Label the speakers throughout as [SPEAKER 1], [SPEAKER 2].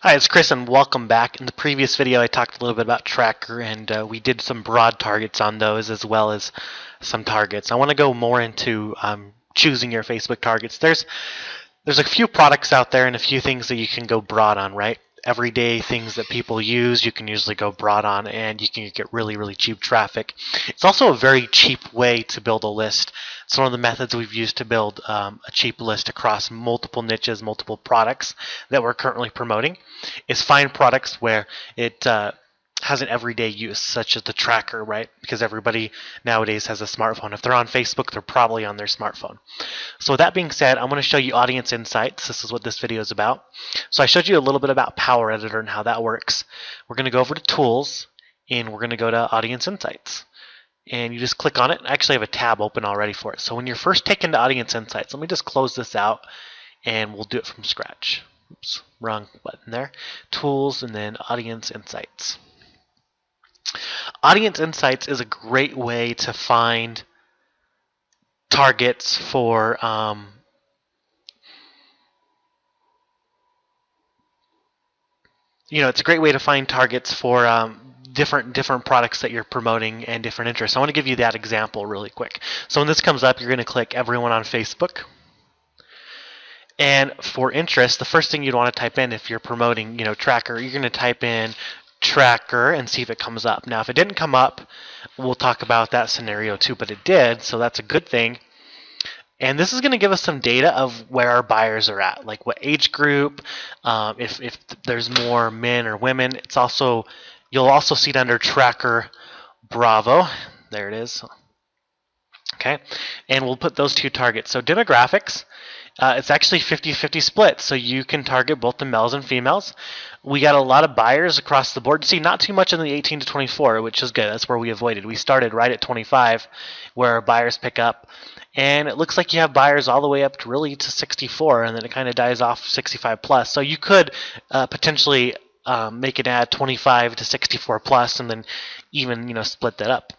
[SPEAKER 1] Hi, it's Chris and welcome back. In the previous video I talked a little bit about Tracker and we did some broad targets on those as well as some targets. I want to go more into choosing your Facebook targets. There's a few products out there and a few things that you can go broad on, right? Everyday things that people use, you can usually go broad on and you can get really cheap traffic. It's also a very cheap way to build a list. It's one of the methods we've used to build a cheap list across multiple niches, multiple products that we're currently promoting, is find products where it has an everyday use, such as the Tracker, right? Because everybody nowadays has a smartphone. If they're on Facebook, they're probably on their smartphone. So with that being said, I'm going to show you Audience Insights. This is what this video is about. So I showed you a little bit about Power Editor and how that works. We're going to go over to Tools, and we're going to go to Audience Insights. And you just click on it. I actually have a tab open already for it. So when you're first taken to Audience Insights, let me just close this out, and we'll do it from scratch. Oops, wrong button there. Tools, and then Audience Insights. Audience Insights is a great way to find targets for it's a great way to find targets for different products that you're promoting and different interests. I want to give you that example really quick. So when this comes up, you're going to click everyone on Facebook. And for interest, the first thing you'd want to type in if you're promoting, Tracker, you're going to type in Tracker and see if it comes up. Now, if it didn't come up, we'll talk about that scenario too, but it did, so that's a good thing. And this is going to give us some data of where our buyers are at, like what age group, if there's more men or women. It's also, you'll also see it under Tracker Bravo. There it is. Okay, and we'll put those two targets. So demographics, it's actually 50-50 split, so you can target both the males and females. We got a lot of buyers across the board. See, not too much in the 18 to 24, which is good. That's where we avoided. We started right at 25, where buyers pick up. And it looks like you have buyers all the way up to really to 64, and then it kind of dies off 65 plus. So you could potentially make an ad 25 to 64 plus, and then even split that up.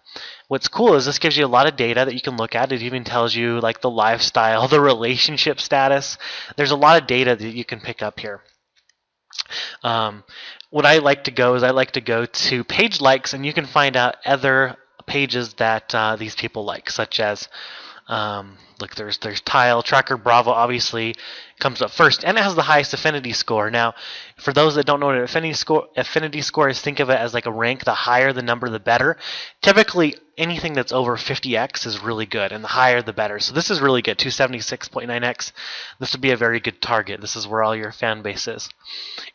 [SPEAKER 1] What's cool is this gives you a lot of data that you can look at. It even tells you like the lifestyle, the relationship status. There's a lot of data that you can pick up here. What I like to go is I like to go to page likes, and you can find out other pages that these people like, such as look, there's Tile, Tracker Bravo obviously comes up first, and it has the highest affinity score. Now, for those that don't know what an affinity score is, think of it as like a rank. The higher the number, the better. Typically, anything that's over 50x is really good, and the higher the better. So this is really good, 276.9x. This would be a very good target. This is where all your fan base is.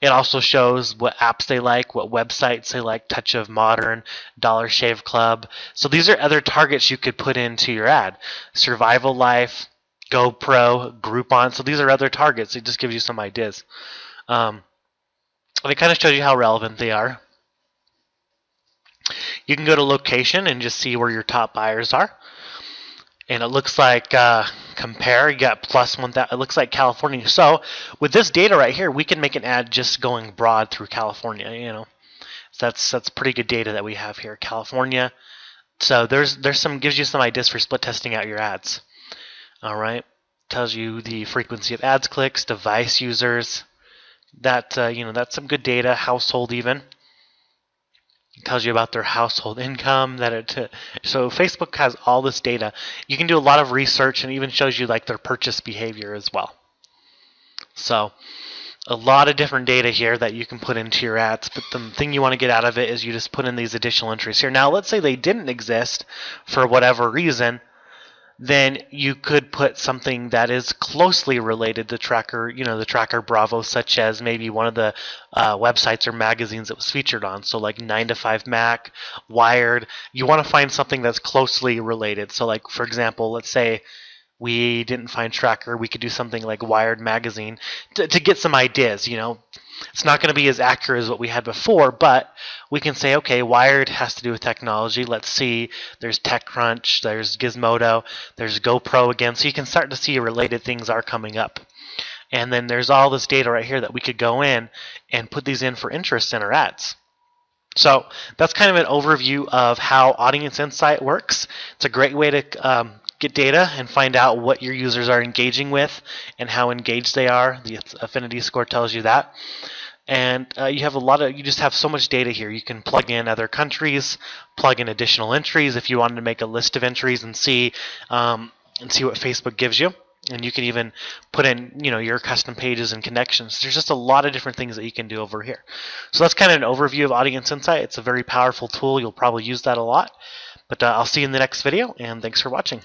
[SPEAKER 1] It also shows what apps they like, what websites they like, Touch of Modern, Dollar Shave Club. So these are other targets you could put into your ad. Survival Life, GoPro, Groupon. So these are other targets. It just gives you some ideas. And it kind of shows you how relevant they are. You can go to location and just see where your top buyers are. And it looks like compare, you got plus 1,000. It looks like California. So with this data right here, we can make an ad just going broad through California. So that's pretty good data that we have here. California. So there's some, gives you some ideas for split testing out your ads. All right, tells you the frequency of ads clicks, device users. That that's some good data. Household even. It tells you about their household income. So Facebook has all this data. You can do a lot of research, and even shows you like their purchase behavior as well. So a lot of different data here that you can put into your ads, but the thing you want to get out of it is you just put in these additional entries here. Now let's say they didn't exist for whatever reason, then you could put something that is closely related to Tracker, the Tracker Bravo, such as maybe one of the websites or magazines that was featured on. So like 9 to 5 Mac, Wired. You want to find something that's closely related. So like, for example, let's say we didn't find Tracker, we could do something like Wired magazine to get some ideas. It's not going to be as accurate as what we had before, but we can say, okay, Wired has to do with technology. Let's see, there's TechCrunch, there's Gizmodo, there's GoPro again. So you can start to see related things are coming up. And then there's all this data right here that we could go in and put these in for interest in our ads. So that's kind of an overview of how Audience Insight works. It's a great way to get data and find out what your users are engaging with and how engaged they are. The affinity score tells you that. and you just have so much data here. You can plug in other countries, plug in additional entries if you wanted to make a list of entries and see what Facebook gives you. And you can even put in, your custom pages and connections. There's just a lot of different things that you can do over here. So that's kind of an overview of Audience Insight. It's a very powerful tool. You'll probably use that a lot. But I'll see you in the next video, and thanks for watching.